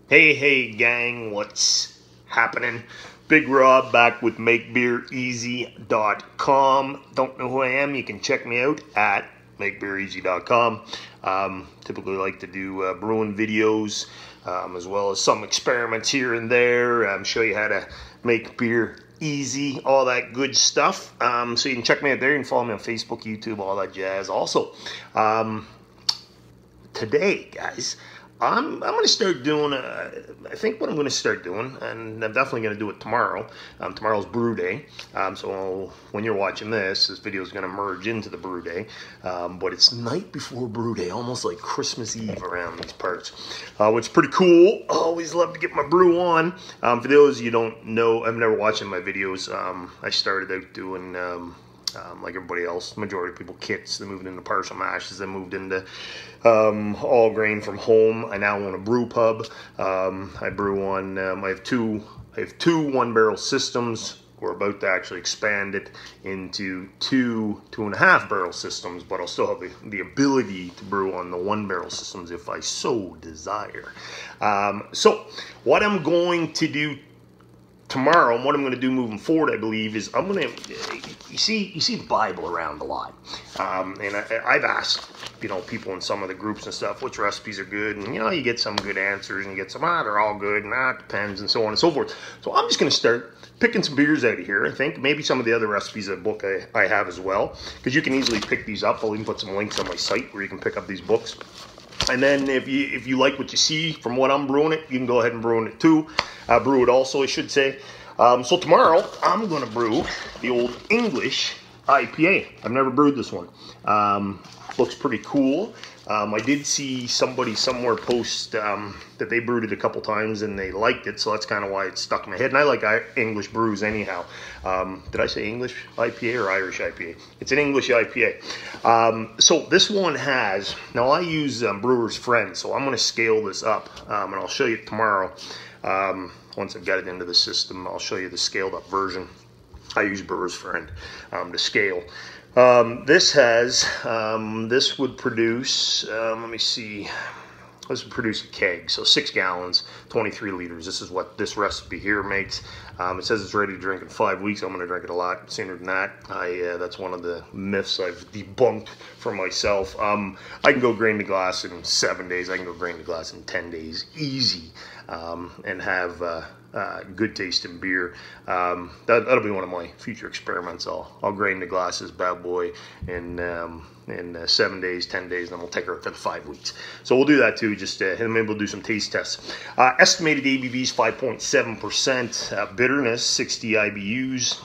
Hey gang, what's happening? Big Rob back with MakeBeerEasy.com. Don't know who I am? You can check me out at MakeBeerEasy.com. Typically like to do brewing videos as well as some experiments here and there. Show you how to make beer easy, all that good stuff. So you can check me out there. You can follow me on Facebook, YouTube, all that jazz. Also, today, guys, I'm going to start doing, I think what I'm going to start doing, and I'm definitely going to do it tomorrow. Tomorrow's Brew Day, so when you're watching this video is going to merge into the Brew Day, but it's night before Brew Day, almost like Christmas Eve around these parts, which is pretty cool. I always love to get my brew on. For those of you who don't know, I've never watched my videos. I started out doing like everybody else, majority of people, kits. They moved into partial mashes, they moved into all grain from home. I now own a brew pub. I brew on, I have two 1-barrel systems. We're about to actually expand it into 2.5 barrel systems, but I'll still have the ability to brew on the 1-barrel systems if I so desire. So what I'm going to do tomorrow, and what I'm going to do moving forward, I believe, is I'm going to, you see the Bible around a lot, and I've asked, people in some of the groups and stuff, which recipes are good, and you get some good answers, and you get some, they're all good, and it depends, and so on and so forth. So I'm just going to start picking some beers out of here. I think maybe some of the other recipes in the book I have as well, because you can easily pick these up. I'll even put some links on my site where you can pick up these books. And then if you like what you see from what I'm brewing it, you can go ahead and brew it too. Brew it also, I should say. So tomorrow, I'm going to brew the old English IPA. I've never brewed this one. Looks pretty cool. I did see somebody somewhere post that they brewed it a couple times and they liked it, so that's kind of why it stuck in my head. And I like English brews anyhow. Did I say English IPA or Irish IPA? It's an English IPA. So this one has, now I use Brewer's Friend, so I'm going to scale this up, and I'll show you tomorrow. Once I've got it into the system, I'll show you the scaled up version. I use Brewer's Friend to scale. This would produce, let me see, this would produce a keg, so 6 gallons, 23 liters. This is what this recipe here makes. It says it's ready to drink in 5 weeks. I'm going to drink it a lot sooner than that. That's one of the myths I've debunked for myself. I can go grain to glass in 7 days. I can go grain to glass in 10 days, easy, and have good tasting beer. That'll be one of my future experiments. I'll grain the glass this bad boy in 7 days, 10 days, and then we'll take her up to the 5 weeks. So we'll do that too, just and maybe we'll do some taste tests. Estimated ABV is 5.7%, bitterness 60 IBUs.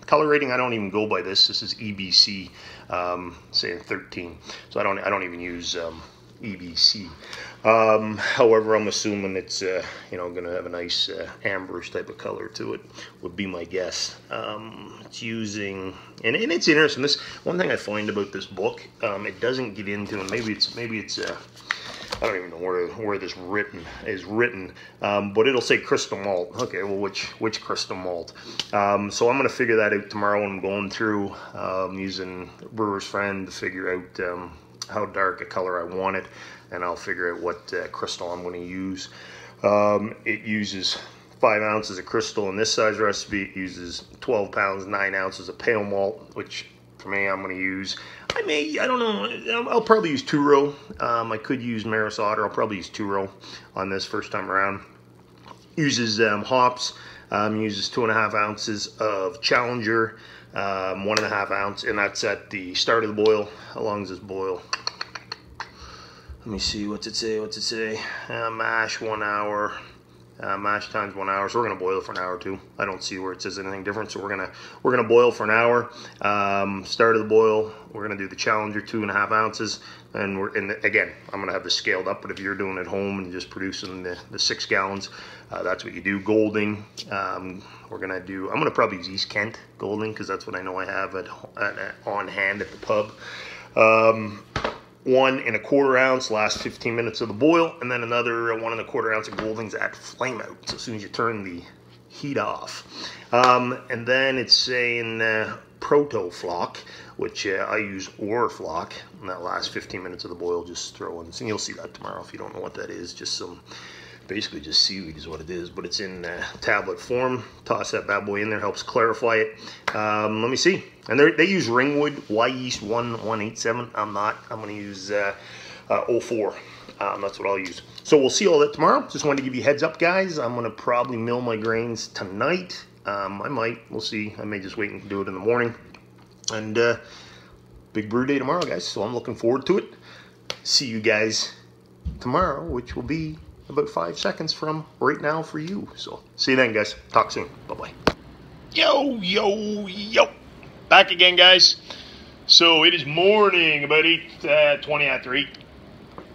Color rating, I don't even go by this. This is EBC, saying 13. So I don't even use EBC. However, I'm assuming it's going to have a nice amberish type of color to it, would be my guess. It's using, and it's interesting. This one thing I find about this book, it doesn't get into, and maybe it's I don't even know where this is written, but it'll say crystal malt. Okay, well, which crystal malt? So I'm going to figure that out tomorrow when I'm going through using Brewer's Friend to figure out how dark a color I want it, and I'll figure out what crystal I'm going to use. It uses 5 ounces of crystal in this size recipe. It uses 12 pounds, 9 ounces of pale malt, which for me I'm going to use, I don't know, I'll probably use two-row. I could use Maris Otter. I'll probably use two-row on this first time around. Uses hops, uses 2.5 ounces of Challenger, 1.5 ounce, and that's at the start of the boil. How long does this boil? Let me see, what's it say? Mash 1 hour, mash times 1 hour. So we're gonna boil for an hour too. I don't see where it says anything different. So we're gonna boil for an hour. Start of the boil, we're gonna do the Challenger 2.5 ounces, and again, I'm gonna have this scaled up. But if you're doing it at home and just producing the 6 gallons, that's what you do. Golding, I'm gonna probably use East Kent Golding because that's what I know I have on hand at the pub. 1 1/4 ounce, last 15 minutes of the boil, and then another 1 1/4 ounce of Goldings at flame out. So as soon as you turn the heat off. And then it's saying Proto Flock, which I use Orflock. In that last 15 minutes of the boil, just throw in, and you'll see that tomorrow if you don't know what that is. Just some basically just seaweed is what it is, but it's in tablet form. Toss that bad boy in there, helps clarify it. Let me see. And they use Ringwood Y Yeast 1187. I'm not. I'm going to use 04. That's what I'll use. So we'll see all that tomorrow. Just wanted to give you a heads up, guys. I'm going to probably mill my grains tonight. I might. We'll see. I may just wait and do it in the morning. And big brew day tomorrow, guys. So I'm looking forward to it. See you guys tomorrow, which will be about 5 seconds from right now for you. So see you then, guys. Talk soon. Bye-bye. Yo. Back again, guys. So it is morning, about 20 after 8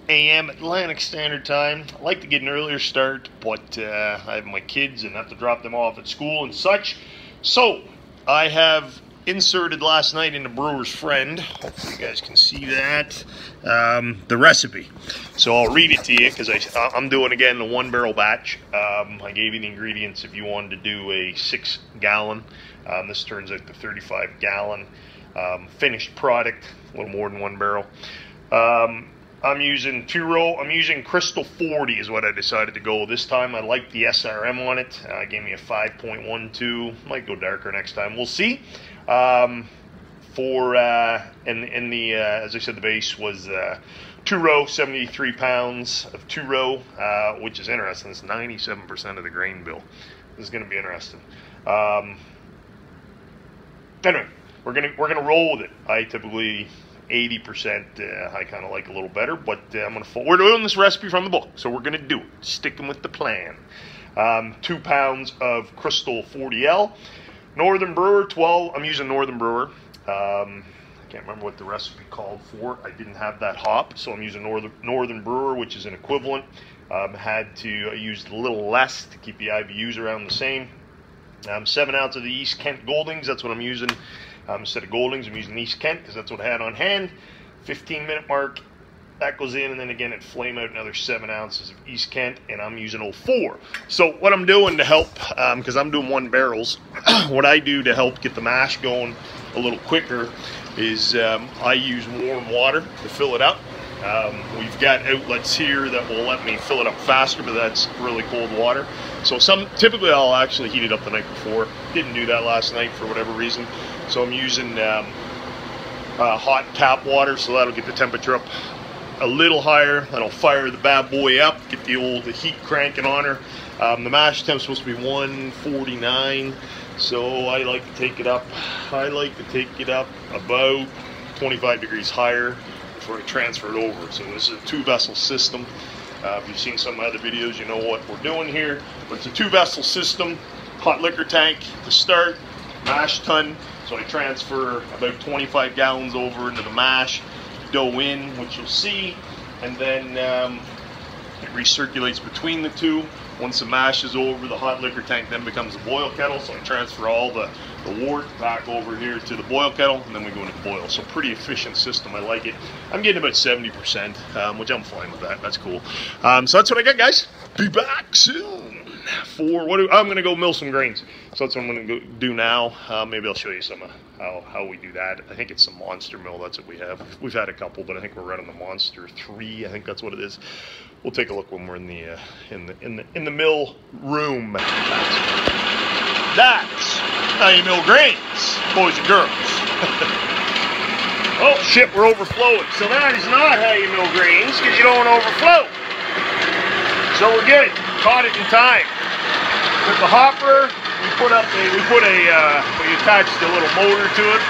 a.m. Atlantic Standard Time. I like to get an earlier start, but I have my kids and have to drop them off at school and such. So I have inserted last night in the Brewer's Friend, hopefully you guys can see that, the recipe. So I'll read it to you because I'm doing again the 1 barrel batch. I gave you the ingredients if you wanted to do a 6 gallon. This turns out to 35 gallon finished product, a little more than 1 barrel. I'm using 2-row. I'm using Crystal 40 is what I decided to go this time. I like the SRM on it. Gave me a 5.12. Might go darker next time. We'll see. As I said, the base was 2-row, 73 pounds of 2-row, which is interesting. It's 97% of the grain bill. This is going to be interesting. Anyway, we're gonna roll with it. I typically 80%. I kind of like a little better, but we're doing this recipe from the book, so we're gonna do it. Sticking with the plan. 2 pounds of Crystal 40L. Northern Brewer 12. I'm using Northern Brewer. I can't remember what the recipe called for. I didn't have that hop, so I'm using Northern Brewer, which is an equivalent. I used a little less to keep the IBUs around the same. 7 ounces of the East Kent Goldings. That's what I'm using. Instead of Goldings, I'm using East Kent because that's what I had on hand. 15-minute mark. That goes in, and then again at flame out another 7 ounces of East Kent, and I'm using 04. So what I'm doing to help, because I'm doing 1 barrels, what I do to help get the mash going a little quicker is I use warm water to fill it up. We've got outlets here that will let me fill it up faster, but that's really cold water. So typically I'll actually heat it up the night before. Didn't do that last night for whatever reason. So I'm using hot tap water, so that'll get the temperature up a little higher. That'll fire the bad boy up, get the heat cranking on her. The mash temp's supposed to be 149, so I like to take it up. About 25 degrees higher before I transfer it over. So this is a 2-vessel system. If you've seen some of my other videos, you know what we're doing here. But it's a 2-vessel system. Hot liquor tank to start, mash tun. So I transfer about 25 gallons over into the mash, dough in, which you'll see, and then it recirculates between the two. Once the mash is over, the hot liquor tank then becomes a boil kettle. So I transfer all the wort back over here to the boil kettle, and then we go into boil. So pretty efficient system. I like it. I'm getting about 70%, which I'm fine with that. That's cool. So that's what I got, guys. Be back soon for I'm going to go mill some grains. So that's what I'm going to go do now. Maybe I'll show you some of how we do that. I think it's the Monster Mill. That's what we have. We've had a couple, but I think we're running the Monster 3. I think that's what it is. We'll take a look when we're in the mill room. That's how you mill grains, boys and girls. Oh shit, we're overflowing. So that is not how you mill grains, because you don't want to overflow. So we're good. Caught it in time. With the hopper, we attached a little motor to it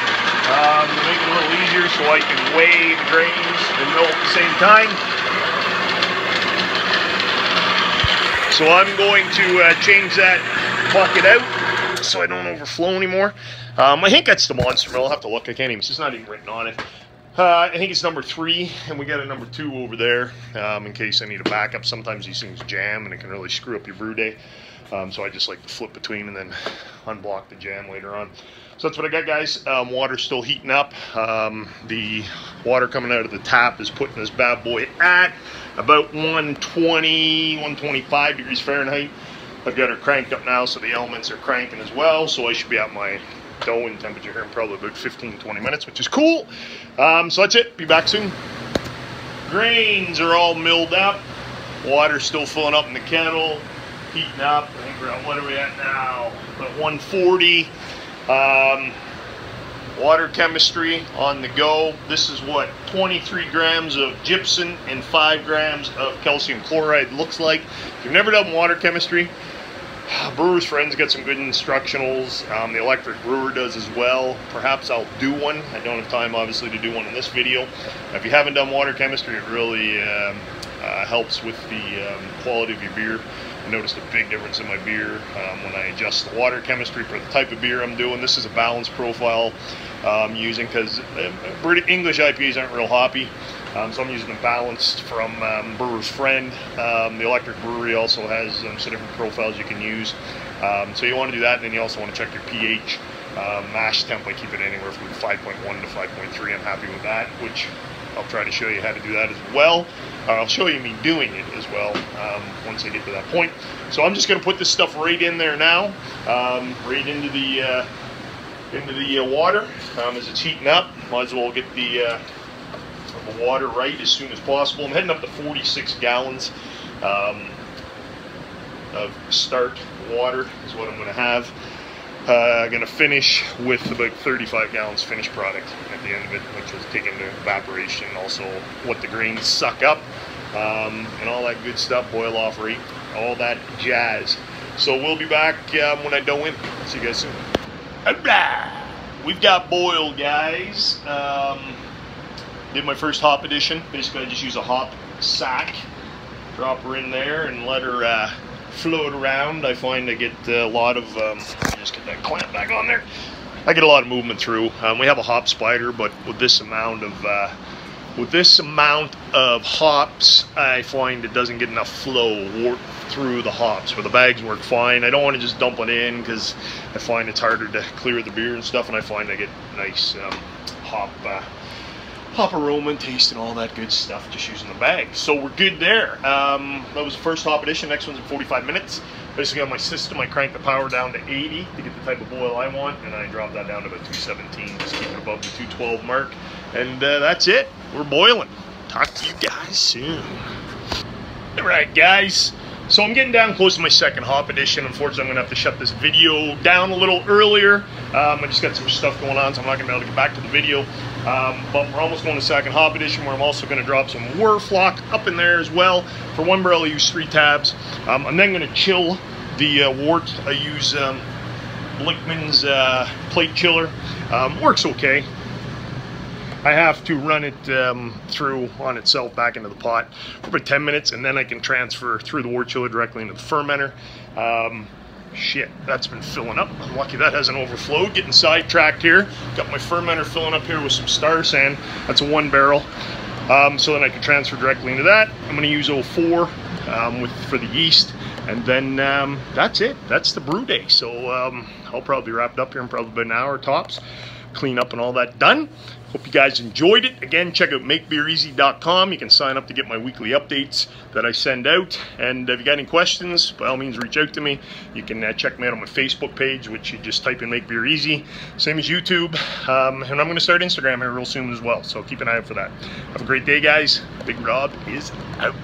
to make it a little easier, so I can weigh the grains and mill at the same time. So I'm going to change that bucket out so I don't overflow anymore. I think that's the Monster Mill. I'll have to look. It's not even written on it. I think it's number 3, and we got a number 2 over there in case I need a backup. Sometimes these things jam and it can really screw up your brew day. So I just like to flip between and then unblock the jam later on. So that's what I got, guys. Water's still heating up. The water coming out of the tap is putting this bad boy at about 120, 125 degrees Fahrenheit. I've got her cranked up now, so the elements are cranking as well. So I should be at my dough in temperature here in probably about 15-20 minutes, which is cool. So that's it. Be back soon. Grains are all milled up. Water's still filling up in the kettle, heating up. I think we're at, what are we at now? At 140. Water chemistry on the go. This is what 23 grams of gypsum and 5 grams of calcium chloride looks like. If you've never done water chemistry, Brewer's Friends got some good instructionals. The electric brewer does as well. Perhaps I'll do one. I don't have time obviously to do one in this video. If you haven't done water chemistry, it really helps with the quality of your beer. I noticed a big difference in my beer when I adjust the water chemistry for the type of beer I'm doing. This is a balanced profile I'm using because English IPAs aren't real hoppy. So I'm using the balanced from Brewer's Friend. The electric brewery also has some different profiles you can use. So you want to do that, and then you also want to check your pH. Mash temp, I keep it anywhere from 5.1 to 5.3. I'm happy with that, which I'll try to show you how to do that as well. I'll show you me doing it as well once I get to that point. So I'm just going to put this stuff right in there now, right into the water as it's heating up. Might as well get the water right as soon as possible. I'm heading up to 46 gallons of start water is what I'm going to have. I'm going to finish with about 35 gallons finished product at the end of it, which is taking the evaporation, also what the grains suck up, and all that good stuff, boil off rate, all that jazz. So we'll be back when I dough in. See you guys soon. Alright, we've got boiled, guys. Did my first hop addition. Basically, I just use a hop sack, drop her in there, and let her float around. I find I get a lot of, just get that clamp back on there. I get a lot of movement through. We have a hop spider, but with this amount of hops, I find it doesn't get enough flow through the hops. Where the bags work fine. I don't want to just dump it in because I find it's harder to clear the beer and stuff, and I find I get nice hop aroma and taste and all that good stuff just using the bag. So we're good there. That was the first hop addition. Next one's in 45 minutes. Basically on my system, I crank the power down to 80 to get the type of boil I want, and I drop that down to about 217, just keep it above the 212 mark. And that's it. We're boiling. Talk to you guys soon. All right, guys. So I'm getting down close to my second hop addition. Unfortunately, I'm going to have to shut this video down a little earlier. I just got some stuff going on, so I'm not going to be able to get back to the video. But we're almost going to second hop addition, where I'm also going to drop some Wurflock up in there as well. For one barrel, I use 3 tabs. I'm then going to chill the wort. I use Blickman's plate chiller. Works okay. I have to run it through on itself back into the pot for about 10 minutes, and then I can transfer through the wort chiller directly into the fermenter. Shit, that's been filling up. I'm lucky that hasn't overflowed. Getting sidetracked here. Got my fermenter filling up here with some Star Sand. That's a 1 barrel. So then I can transfer directly into that. I'm going to use 04 for the yeast. And then that's it. That's the brew day. So I'll probably be wrapped up here in probably about an hour tops. Clean up and all that done. Hope you guys enjoyed it. Again, check out makebeereasy.com. You can sign up to get my weekly updates that I send out. And if you got any questions, by all means, reach out to me. You can check me out on my Facebook page, which you just type in Make Beer Easy. Same as YouTube. And I'm going to start Instagram here real soon as well. So keep an eye out for that. Have a great day, guys. Big Rob is out.